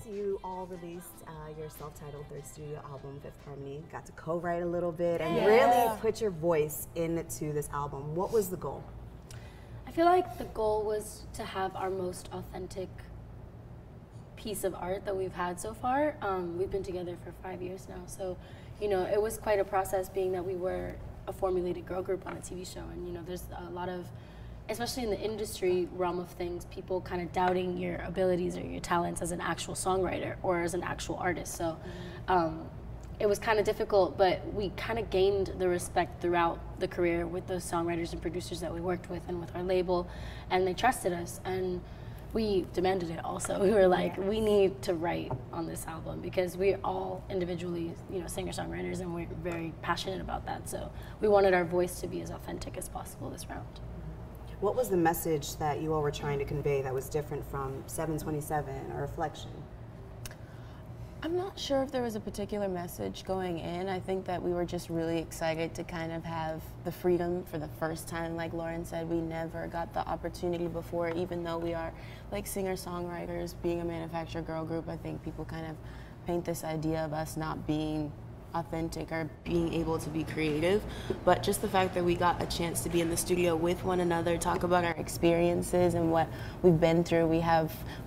you all released your self-titled third studio album, Fifth Harmony, got to co-write a little bit and really put your voice into this album. What was the goal? I feel like the goal was to have our most authentic piece of art that we've had so far. We've been together for 5 years now, so it was quite a process, being that we were a formulated girl group on a TV show, and there's a lot of, especially in the industry realm of things, people kind of doubting your abilities or your talents as an actual songwriter or as an actual artist. So it was kind of difficult, but we kind of gained the respect throughout the career with those songwriters and producers that we worked with and with our label, and they trusted us, and we demanded it also. We were like, we need to write on this album because we're all individually, singer-songwriters, and we're very passionate about that. So we wanted our voice to be as authentic as possible this round. What was the message that you all were trying to convey that was different from 727 or Reflection? I'm not sure if there was a particular message going in. I think that we were just really excited to kind of have the freedom for the first time. Like Lauren said, we never got the opportunity before, even though we are like singer-songwriters, being a manufactured girl group. I think people kind of paint this idea of us not being authentic or being able to be creative, but just the fact that we got a chance to be in the studio with one another, talk about our experiences and what we've been through. We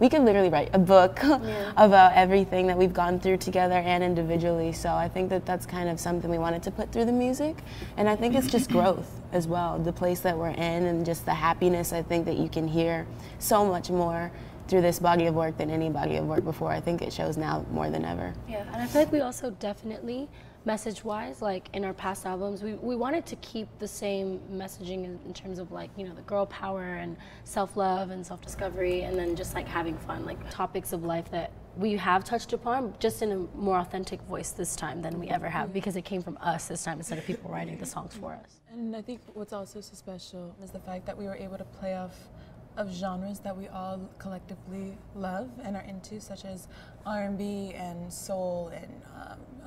can literally write a book about everything that we've gone through together and individually. So I think that that's kind of something we wanted to put through the music, and I think it's just growth as well, the place that we're in and just the happiness. I think that you can hear so much more through this body of work than any body of work before. I think it shows now more than ever. Yeah, and I feel like we also definitely, message-wise, like in our past albums, we wanted to keep the same messaging in terms of like, the girl power and self-love and self-discovery, and then just like having fun, like topics of life that we have touched upon, just in a more authentic voice this time than we ever have, because it came from us this time instead of people writing the songs for us. And I think what's also so special is the fact that we were able to play off of genres that we all collectively love and are into, such as R&B and soul and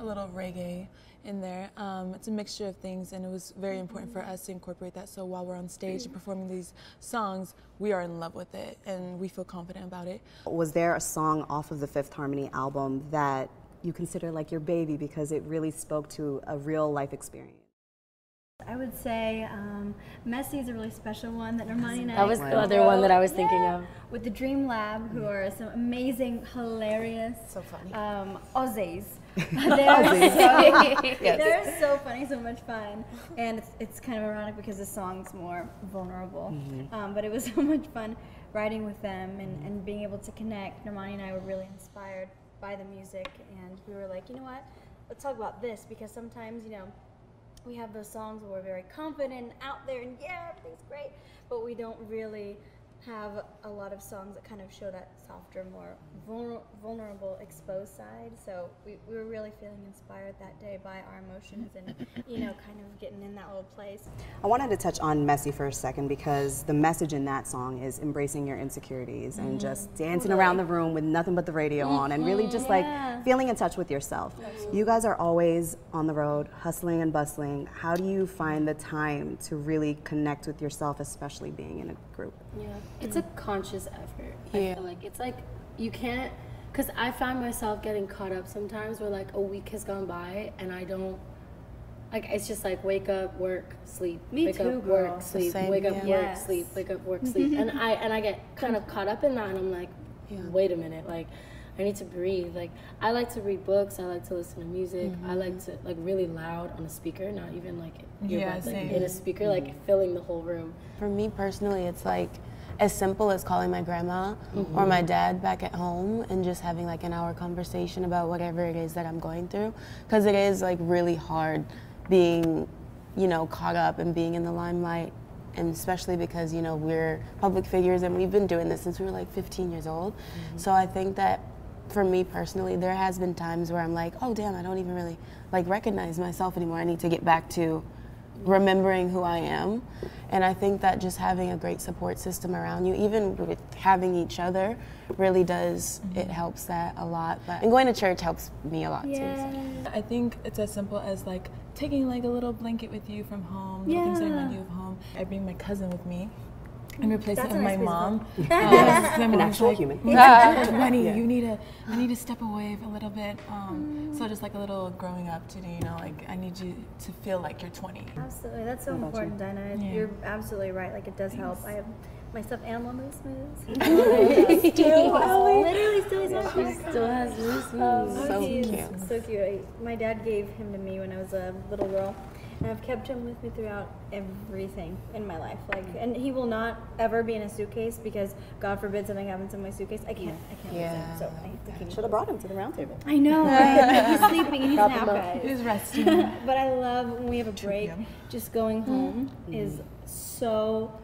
a little reggae in there. It's a mixture of things, and it was very important for us to incorporate that, so while we're on stage and performing these songs, we are in love with it and we feel confident about it. Was there a song off of the Fifth Harmony album that you consider like your baby because it really spoke to a real life experience? I would say Messy is a really special one that Normani and I That was the other one that I was thinking of. With the Dream Lab, who are some amazing, hilarious Aussies. They're so funny, so much fun. And it's kind of ironic because the song's more vulnerable. But it was so much fun writing with them and being able to connect. Normani and I were really inspired by the music, and we were like, you know what, let's talk about this, because sometimes, we have those songs where we're very confident and out there and everything's great, but we don't really have a lot of songs that kind of show that softer, more vulnerable, exposed side. So we were really feeling inspired that day by our emotions and, kind of getting in that little place. I wanted to touch on Messy for a second because the message in that song is embracing your insecurities and just dancing around the room with nothing but the radio on and really just like feeling in touch with yourself. You guys are always on the road, hustling and bustling. How do you find the time to really connect with yourself, especially being in a group? Yeah, it's a conscious effort. I feel like it's like you can't, because I find myself getting caught up sometimes where like a week has gone by and I don't, like it's just like wake up, work, sleep, wake up, work, sleep, wake up, work, sleep, wake up, work, sleep, and I get kind of caught up in that, and I'm like, wait a minute, like I need to breathe. Like I like to read books, I like to listen to music, I like to like really loud on a speaker, not even like earbuds, like in a speaker, like filling the whole room. For me personally, it's like as simple as calling my grandma or my dad back at home and just having like an hour conversation about whatever it is that I'm going through, because it is like really hard being, caught up and being in the limelight, and especially because, we're public figures and we've been doing this since we were like 15 years old. So I think that for me personally, there has been times where I'm like, oh damn, I don't even really like recognize myself anymore. I need to get back to remembering who I am. And I think that just having a great support system around you, even with having each other, really does, it helps that a lot. And going to church helps me a lot too. So. I think it's as simple as like taking like a little blanket with you from home, little things that remind you of home. I bring my cousin with me, in replacement of my mom. An actual human. Wendy, I need to step away a little bit. So just like a little growing up to do, you know, like I need you to feel like you're 20. Absolutely, that's so important, Dinah. Yeah. You're absolutely right. Like it does help. I have my stuffed animal moose. Literally Still has moose. So cute. So cute. My dad gave him to me when I was a little girl. And I've kept him with me throughout everything in my life. Like, and he will not ever be in a suitcase because God forbid something happens in my suitcase. I can't lose him. So I have to keep him. Should have brought him to the round table. I know, right? He's sleeping. He's nap, guys. He's resting. But I love when we have a break. Just going home is so.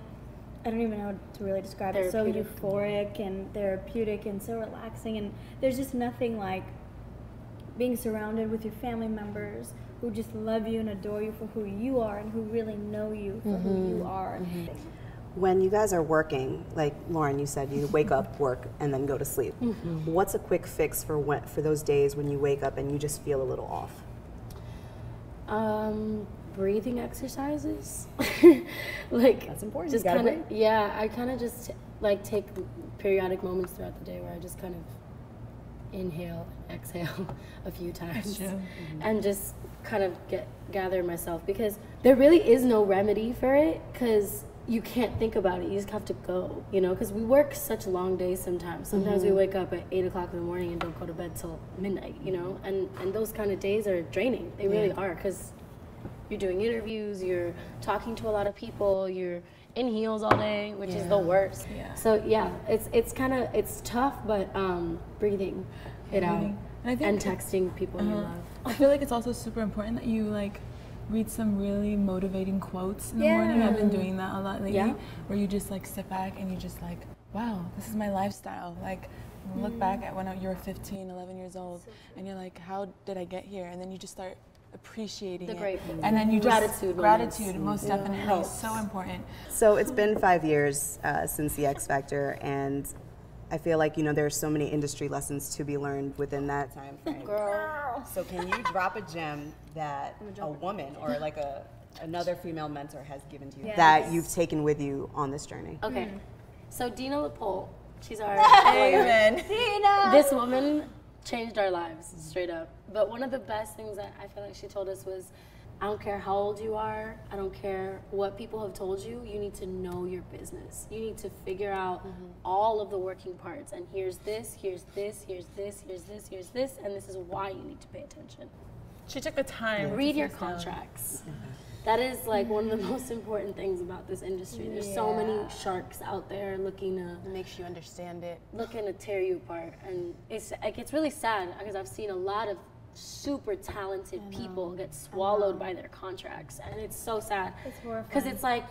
I don't even know how to really describe it. So euphoric and therapeutic and so relaxing. And there's just nothing like being surrounded with your family members who just love you and adore you for who you are and who really know you for who you are. When you guys are working, like Lauren, you said you wake up, work, and then go to sleep. What's a quick fix for those days when you wake up and you just feel a little off? Breathing exercises. Like That's important. Just kind of, yeah. I kind of just like take periodic moments throughout the day where I just kind of inhale, exhale a few times, and just kind of gather myself, because there really is no remedy for it, because you can't think about it. You just have to go, you know, because we work such long days sometimes. Sometimes we wake up at 8 o'clock in the morning and don't go to bed till midnight, you know, and those kind of days are draining. They really are, because you're doing interviews, you're talking to a lot of people, you're in heels all day, which is the worst. So yeah, it's tough, but breathing it out and texting people you love. I feel like it's also super important that you like read some really motivating quotes in the morning. I've been doing that a lot lately, where you just like sit back and you just like, wow, this is my lifestyle. Like look back at when you were 15, 11 years old, and you're like, how did I get here? And then you just start appreciating it. And then you just gratitude most definitely is so important. So it's been 5 years since the X Factor, and I feel like, you know, there are so many industry lessons to be learned within that time frame. Girl. So can you drop a gem that a woman or like another female mentor has given to you that you've taken with you on this journey? Okay, so Dina LaPole, she's our Amen. This woman changed our lives, straight up. But one of the best things that I feel like she told us was, I don't care how old you are, I don't care what people have told you, you need to know your business. You need to figure out all of the working parts, and here's this, here's this, here's this, here's this, here's this, and this is why you need to pay attention. She took the time. Read your contracts. That is like one of the most important things about this industry. There's so many sharks out there looking to Makes you understand it. looking to tear you apart, and it's like, it's really sad because I've seen a lot of super talented people get swallowed by their contracts, and it's so sad. It's horrifying. Because it's like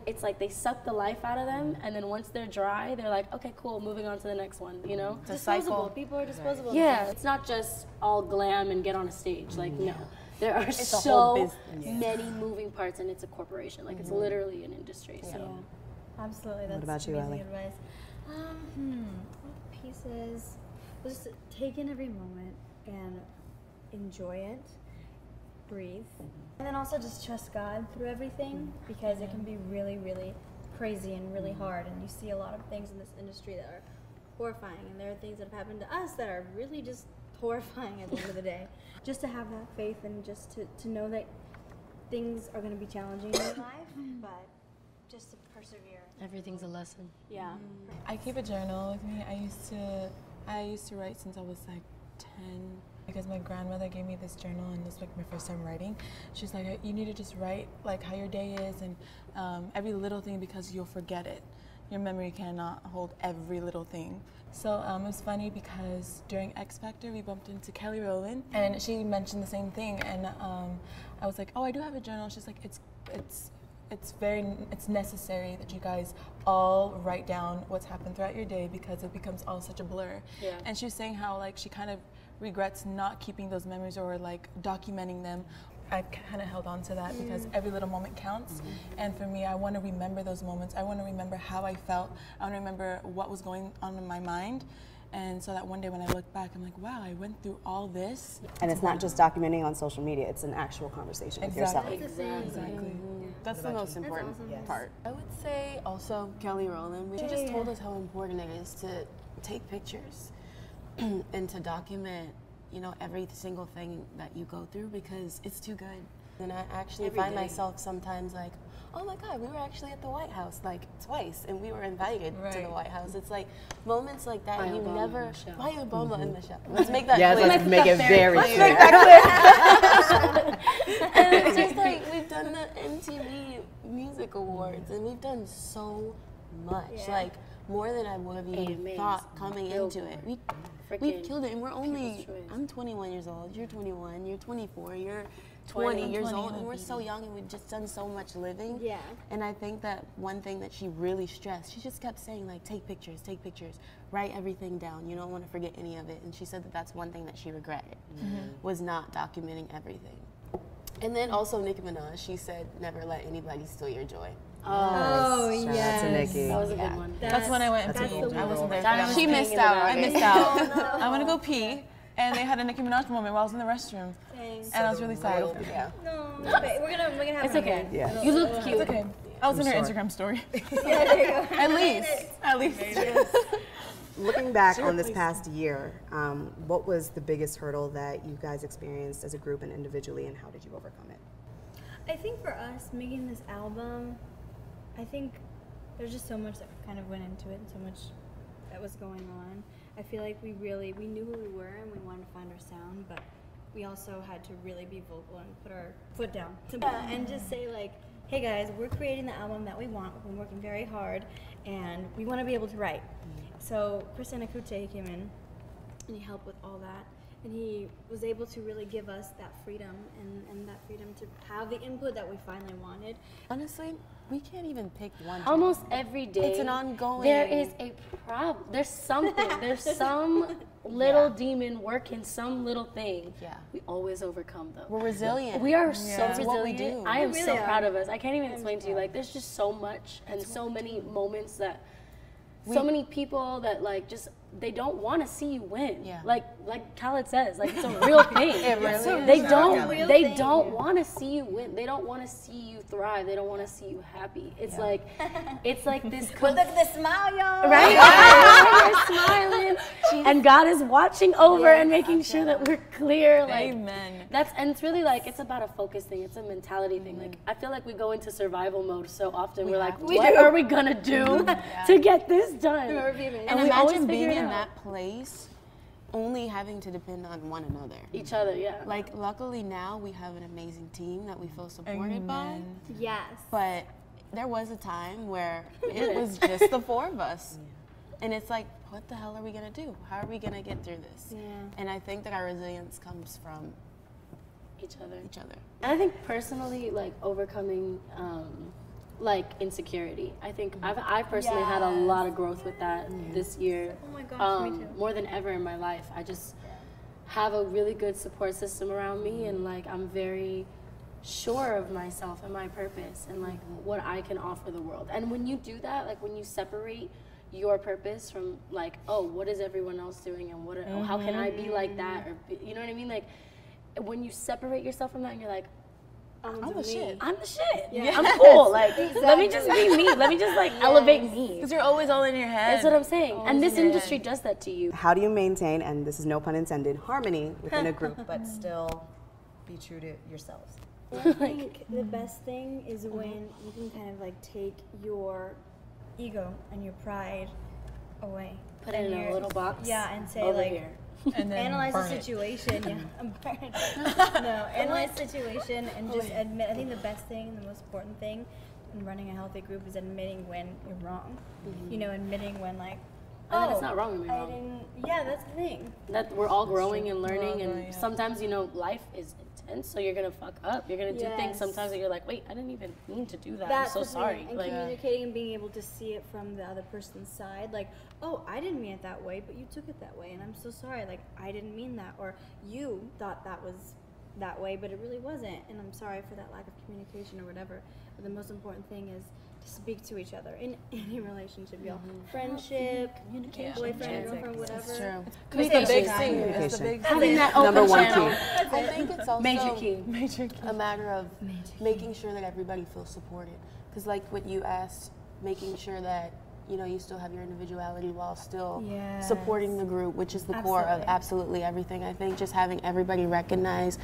it's like they suck the life out of them, and then once they're dry, they're like, okay, cool, moving on to the next one, you know? It's a Disposable. cycle. People are disposable. Yeah, it's not just all glam and get on a stage. Like, no. There are a whole so business. many moving parts, and it's a corporation. Like, it's literally an industry. So. Absolutely. That's about you, amazing Allie? advice. What pieces? Just take in every moment and enjoy it. Breathe. And then also just trust God through everything, because it can be really, really crazy and really hard. And you see a lot of things in this industry that are horrifying. And there are things that have happened to us that are really just horrifying at the end of the day. Just to have that faith and just to know that things are going to be challenging in your life, but just to persevere. Everything's a lesson. Yeah. I keep a journal with me. I used to write since I was like 10, because my grandmother gave me this journal, and this was like my first time writing. She's like, you need to just write like how your day is, and every little thing, because you'll forget it. Your memory cannot hold every little thing. So it was funny because during X Factor we bumped into Kelly Rowland, and she mentioned the same thing, and I was like, oh, I do have a journal. She's like, it's necessary that you guys all write down what's happened throughout your day, because it becomes all such a blur. Yeah. And she was saying how like she kind of regrets not keeping those memories or like documenting them. I've kind of held on to that because every little moment counts. And for me, I want to remember those moments. I want to remember how I felt. I want to remember what was going on in my mind. And so that one day when I look back, I'm like, wow, I went through all this. And it's not just documenting on social media, it's an actual conversation with yourself. Exactly. That's the most important awesome. part. I would say also Kelly Rowland. She just told us how important it is to take pictures and to document, you know, every single thing that you go through because it's too good. And I actually find myself sometimes like, oh my God, we were actually at the White House like twice, and we were invited to the White House. It's like moments like that you never. Why Obama in the show? Let's make that clear. Let's make it very clear. Make that clear. And it's just like we've done the MTV Music Awards, and we've done so much, like more than I would have even thought coming into it. We've killed it, and we're only. I'm 21 years old. You're 21. You're 24. You're 20 years old, and we're so young, and we've just done so much living. Yeah. And I think that one thing that she really stressed, she just kept saying like, take pictures, write everything down. You don't want to forget any of it. And she said that that's one thing that she regretted, was not documenting everything. And then also Nicki Minaj, she said, never let anybody steal your joy. Oh, Shout out yes. to Nikki. That was a good one. That's when I went That's a and bold peed. I wasn't there. Donna was She missed peeing out. in I the missed out. I went to go pee, and they had a Nicki Minaj moment while I was in the restroom, and I was really sad. Yeah. No, okay. We're gonna have It's it okay. again. Yeah. You look cute. It's okay. I was in her sorry. Instagram story. Yeah, there you go. At least. Looking back on this past year, what was the biggest hurdle that you guys experienced as a group and individually, and how did you overcome it? I think for us making this album, I think there's just so much that kind of went into it and so much that was going on. I feel like we knew who we were and we wanted to find our sound, but we also had to really be vocal and put our foot down and just say like, hey guys, we're creating the album that we want. We've been working very hard and we want to be able to write. So Chris Anakute came in and he helped with all that. And he was able to really give us that freedom and that freedom to have the input that we finally wanted. Honestly, we can't even pick one. Almost every day. It's an ongoing. There is a problem. There's something. There's some little demon working some little thing. Yeah. We always overcome though. We're resilient. We are so That's resilient. what we do. I am We so really proud are. of us. I can't even explain to you. Like, there's just so much and so many moments that so many people that like just they don't want to see you win. Yeah. Like Khaled says, like it's a real thing. It really is. They Real don't thing. want to see you win. They don't want to see you thrive. They don't want to see you happy. It's like this. But look at the smile, y'all. Right? You're smiling, and God is watching over and making sure that we're clear. Like, Amen. and it's really like it's about a focus thing. It's a mentality thing. Like I feel like we go into survival mode so often. We're like, what are we gonna do to get this done? And we always imagine figure being it in out. that place, only having to depend on one another. Each other, yeah. Like, luckily now we have an amazing team that we feel supported by. Yes. But there was a time where it was just the four of us. And it's like, what the hell are we gonna do? How are we gonna get through this? Yeah. And I think that our resilience comes from Each other. each other. And I think personally, like overcoming, like insecurity. I think I personally had a lot of growth with that this year. Oh my gosh, me too. More than ever in my life. I just have a really good support system around me, and like I'm very sure of myself and my purpose and like what I can offer the world. And when you do that, like when you separate your purpose from like, oh, what is everyone else doing, and what? How can I be like that? Or you know what I mean? Like when you separate yourself from that, and you're like, I'm the shit. I'm the shit. Yeah. I'm cool. Like, let me just be me. Let me just like elevate me. Because you're always all in your head. That's what I'm saying. And this industry does that to you. How do you maintain, and this is no pun intended, harmony within a group, but still be true to yourselves? I think the best thing is when you can kind of like take your ego and your pride away. Put it in a little box. Yeah, and say over like, here. And then analyze the burn it. situation. Yeah, I'm burned. No, analyze the situation and just admit. I think the best thing, the most important thing in running a healthy group is admitting when you're wrong. You know, admitting when like, And then it's not wrong to be I wrong. didn't. Yeah, that's the thing. That we're all growing and learning, growing, and sometimes life is intense, so you're gonna fuck up. You're gonna do things Yes. sometimes that you're like, wait, I didn't even mean to do that. That's I'm so the thing. sorry. And Like, communicating and being able to see it from the other person's side, like, oh, I didn't mean it that way, but you took it that way, and I'm so sorry. Like, I didn't mean that, or you thought that was that way, but it really wasn't, and I'm sorry for that lack of communication or whatever. But the most important thing is speak to each other in any relationship, y'all. Friendship, boyfriend, girlfriend, whatever. It's true. It's the big thing. It's the big Having that Number open one channel. key. I think it's also Major key. a matter of making sure that everybody feels supported. Because like what you asked, making sure that you still have your individuality while still supporting the group, which is the core of absolutely everything. I think just having everybody recognize,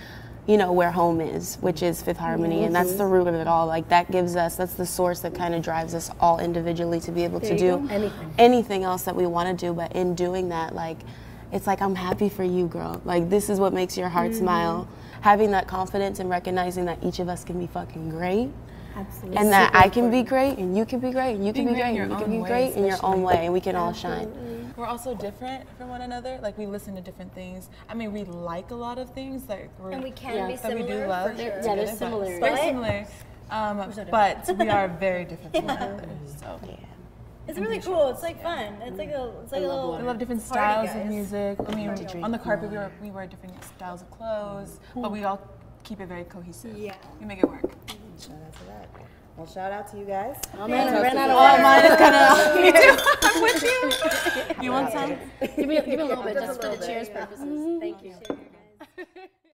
where home is, which is Fifth Harmony, and that's the root of it all. Like that's the source that kind of drives us all individually to be able to do anything else that we want to do. But in doing that, like, it's like, I'm happy for you, girl. Like, this is what makes your heart smile. Having that confidence and recognizing that each of us can be fucking great. Absolutely. And that I can be great, and you can be great, and you can be great, and you can be great in your own way, and we can all shine. We're also different from one another. Like, we listen to different things. I mean, we like a lot of things that and we can be that similar. we do love. For sure. Yeah, they're similar. Very similar. But we are very different from one another. So. It's really cool. It's like fun. It's like a little. We love different party, styles of guys. music. I mean, on the carpet we wear different styles of clothes, but we all keep it very cohesive. Yeah. We make it work. Shout out to that. Well, shout out to you guys. Oh man, I ran out of Oh, water. mine is kind of. Me too. I'm with you. You want some? Give me a little bit, just for the cheers purposes. Thank you.